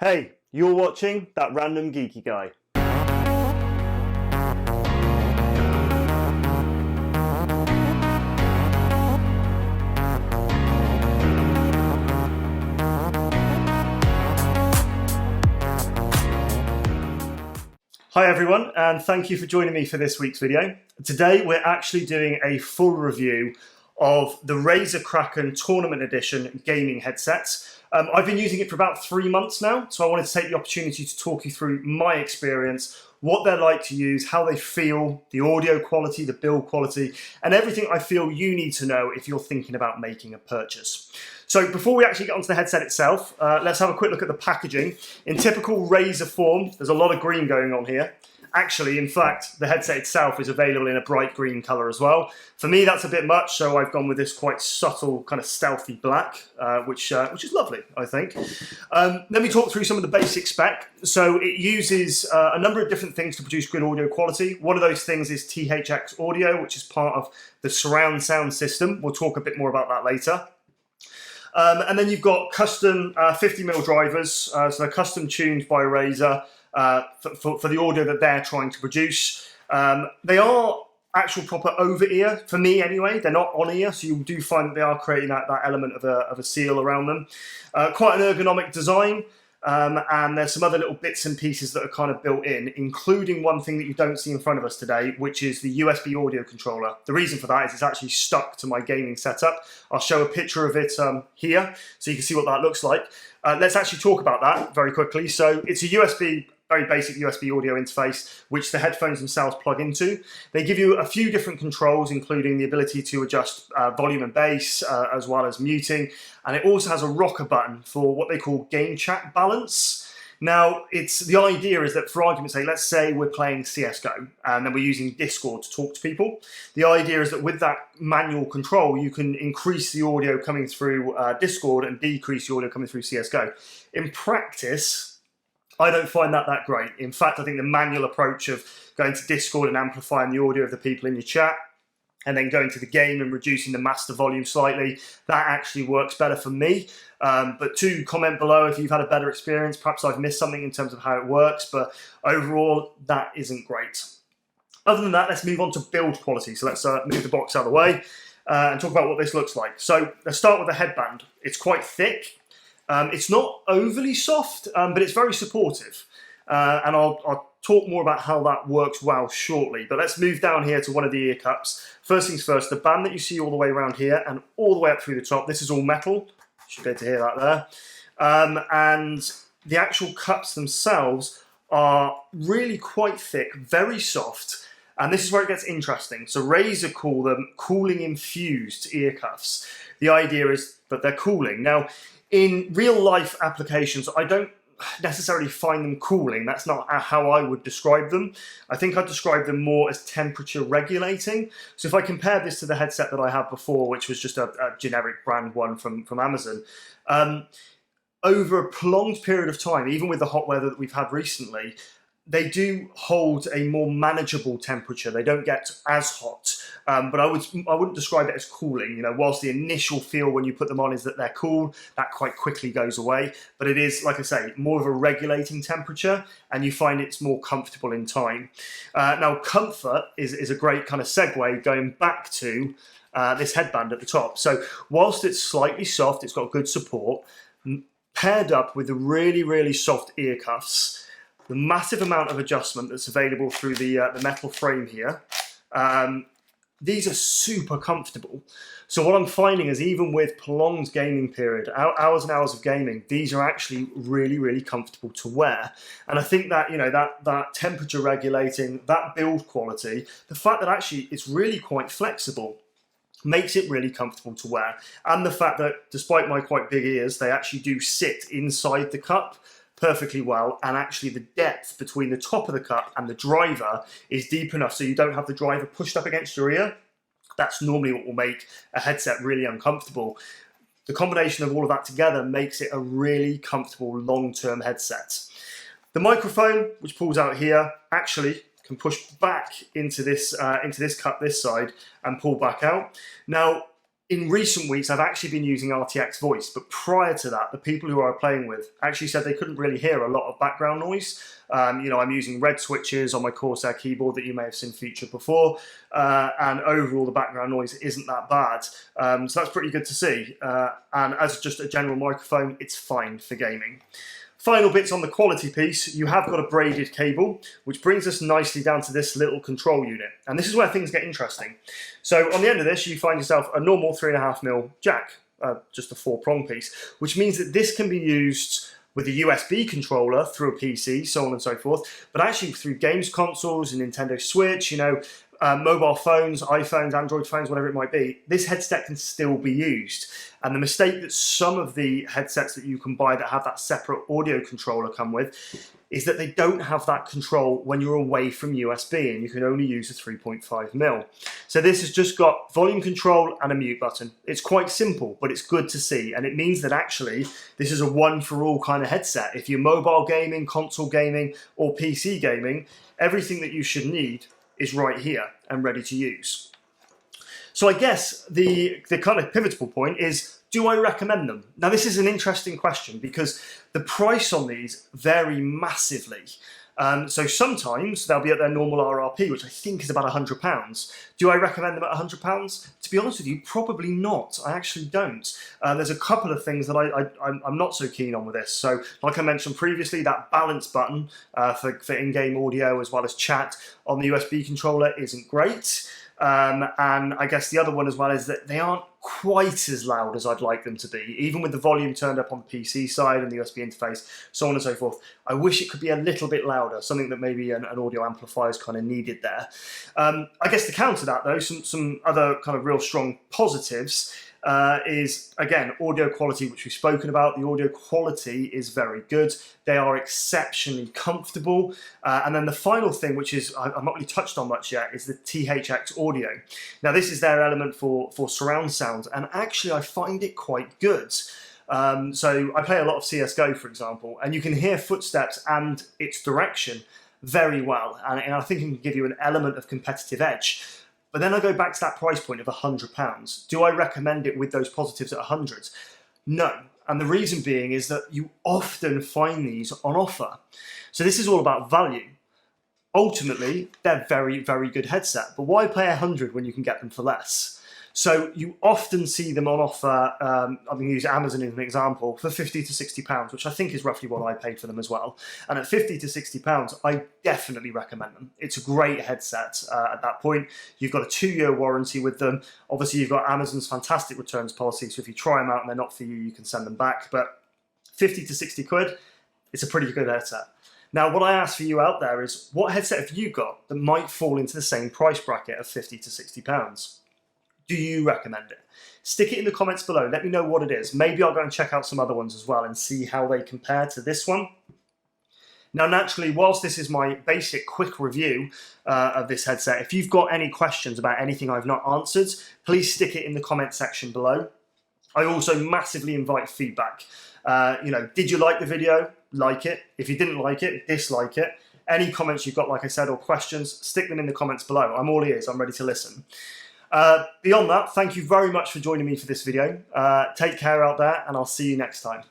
Hey, you're watching That Random Geeky Guy. Hi everyone, and thank you for joining me for this week's video. Today we're actually doing a full review of the Razer Kraken Tournament Edition gaming headsets. I've been using it for about 3 months now, so I wanted to take the opportunity to talk you through my experience, what they're like to use, how they feel, the audio quality, the build quality, and everything I feel you need to know if you're thinking about making a purchase. So before we actually get onto the headset itself, let's have a quick look at the packaging. In typical Razer form, there's a lot of green going on here. Actually, in fact, the headset itself is available in a bright green colour as well. For me, that's a bit much, so I've gone with this quite subtle, kind of stealthy black, which is lovely, I think. Let me talk through some of the basic spec. So it uses a number of different things to produce good audio quality. One of those things is THX audio, which is part of the surround sound system. We'll talk a bit more about that later. And then you've got custom 50mm drivers, so they're custom tuned by Razer for the audio that they're trying to produce. They are actual proper over-ear, for me anyway. They're not on-ear, so you do find that they are creating that element of a seal around them. Quite an ergonomic design. And there's some other little bits and pieces that are kind of built in, including one thing that you don't see in front of us today, which is the USB audio controller. The reason for that is it's actually stuck to my gaming setup. I'll show a picture of it here, so you can see what that looks like. Let's actually talk about that very quickly. So it's a very basic USB audio interface, which the headphones themselves plug into. They give you a few different controls, including the ability to adjust volume and bass, as well as muting. And it also has a rocker button for what they call game chat balance. Now, the idea is that, for argument's sake, let's say we're playing CSGO and then we're using Discord to talk to people. The idea is that with that manual control, you can increase the audio coming through Discord and decrease the audio coming through CSGO. In practice, I don't find that great. In fact, I think the manual approach of going to Discord and amplifying the audio of the people in your chat and then going to the game and reducing the master volume slightly, that actually works better for me. But do comment below if you've had a better experience. Perhaps I've missed something in terms of how it works, but overall, that isn't great. Other than that, let's move on to build quality. So let's move the box out of the way and talk about what this looks like. So let's start with the headband. It's quite thick. It's not overly soft, but it's very supportive. And I'll talk more about how that works well shortly. But let's move down here to one of the ear cups. First things first, the band that you see all the way around here and all the way up through the top, this is all metal. You should be able to hear that there. And the actual cups themselves are really quite thick, very soft. And this is where it gets interesting. So Razer call them cooling infused ear cuffs. The idea is that they're cooling. Now, in real life applications, I don't necessarily find them cooling. That's not how I would describe them. I think I'd describe them more as temperature regulating. So if I compare this to the headset that I had before, which was just a generic brand one from Amazon, over a prolonged period of time, even with the hot weather that we've had recently, they do hold a more manageable temperature. They don't get as hot, but I wouldn't describe it as cooling. You know, whilst the initial feel when you put them on is that they're cool, that quite quickly goes away. But it is, like I say, more of a regulating temperature, and you find it's more comfortable in time. Now, comfort is a great kind of segue going back to this headband at the top. So whilst it's slightly soft, it's got good support, paired up with the really, really soft ear cuffs, the massive amount of adjustment that's available through the metal frame here. These are super comfortable. So what I'm finding is even with prolonged gaming period, hours and hours of gaming, these are actually really, really comfortable to wear. And I think that, you know, that temperature regulating, that build quality, the fact that actually it's really quite flexible makes it really comfortable to wear. And the fact that despite my quite big ears, they actually do sit inside the cup perfectly well, and actually the depth between the top of the cup and the driver is deep enough so you don't have the driver pushed up against your ear. That's normally what will make a headset really uncomfortable. The combination of all of that together makes it a really comfortable long-term headset. The microphone, which pulls out here, actually can push back into this cup this side and pull back out. Now, In recent weeks, I've actually been using RTX voice, but prior to that, the people who I was playing with actually said they couldn't really hear a lot of background noise. You know, I'm using red switches on my Corsair keyboard that you may have seen featured before, and overall the background noise isn't that bad. So that's pretty good to see. And as just a general microphone, it's fine for gaming. Final bits on the quality piece, you have got a braided cable, which brings us nicely down to this little control unit. And this is where things get interesting. So on the end of this, you find yourself a normal 3.5mm jack, just a 4-prong piece, which means that this can be used with a USB controller through a PC, so on and so forth, but actually through games consoles and Nintendo Switch, you know, mobile phones, iPhones, Android phones, whatever it might be, this headset can still be used. And the mistake that some of the headsets that you can buy that have that separate audio controller come with is that they don't have that control when you're away from USB and you can only use a 3.5mm. So this has just got volume control and a mute button. It's quite simple, but it's good to see. And it means that actually this is a one-for-all kind of headset. If you're mobile gaming, console gaming, or PC gaming, everything that you should need is right here and ready to use. So I guess the kind of pivotal point is, do I recommend them? Now this is an interesting question because the price on these vary massively. So sometimes they'll be at their normal RRP, which I think is about £100. Do I recommend them at £100? To be honest with you, probably not. I actually don't. There's a couple of things that I'm not so keen on with this. So like I mentioned previously, that balance button for in-game audio as well as chat on the USB controller isn't great. And I guess the other one as well is that they aren't quite as loud as I'd like them to be, even with the volume turned up on the PC side and the USB interface, so on and so forth. I wish it could be a little bit louder, something that maybe an audio amplifier is kind of needed there. I guess to counter that though, some other kind of real strong positives is, again, audio quality, which we've spoken about. The audio quality is very good. They are exceptionally comfortable. And then the final thing, which is I've not really touched on much yet, is the THX audio. Now, this is their element for surround sound, and actually I find it quite good. So I play a lot of CSGO, for example, and you can hear footsteps and its direction very well. And I think it can give you an element of competitive edge. But then I go back to that price point of £100. Do I recommend it with those positives at 100? No. And the reason being is that you often find these on offer. So this is all about value. Ultimately, they're very, very good headset. But why pay 100 when you can get them for less? So you often see them on offer, I'm going to use Amazon as an example, for £50 to £60, which I think is roughly what I paid for them as well. And at £50 to £60, I definitely recommend them. It's a great headset at that point. You've got a 2-year warranty with them. Obviously, you've got Amazon's fantastic returns policy, so if you try them out and they're not for you, you can send them back. But 50 to 60 quid, it's a pretty good headset. Now, what I ask for you out there is, what headset have you got that might fall into the same price bracket of £50 to £60? Do you recommend it? Stick it in the comments below. Let me know what it is. Maybe I'll go and check out some other ones as well and see how they compare to this one. Now, naturally, whilst this is my basic quick review of this headset, if you've got any questions about anything I've not answered, please stick it in the comment section below. I also massively invite feedback. You know, did you like the video? Like it. If you didn't like it, dislike it. Any comments you've got, like I said, or questions, stick them in the comments below. I'm all ears. I'm ready to listen. Beyond that, thank you very much for joining me for this video. Take care out there, and I'll see you next time.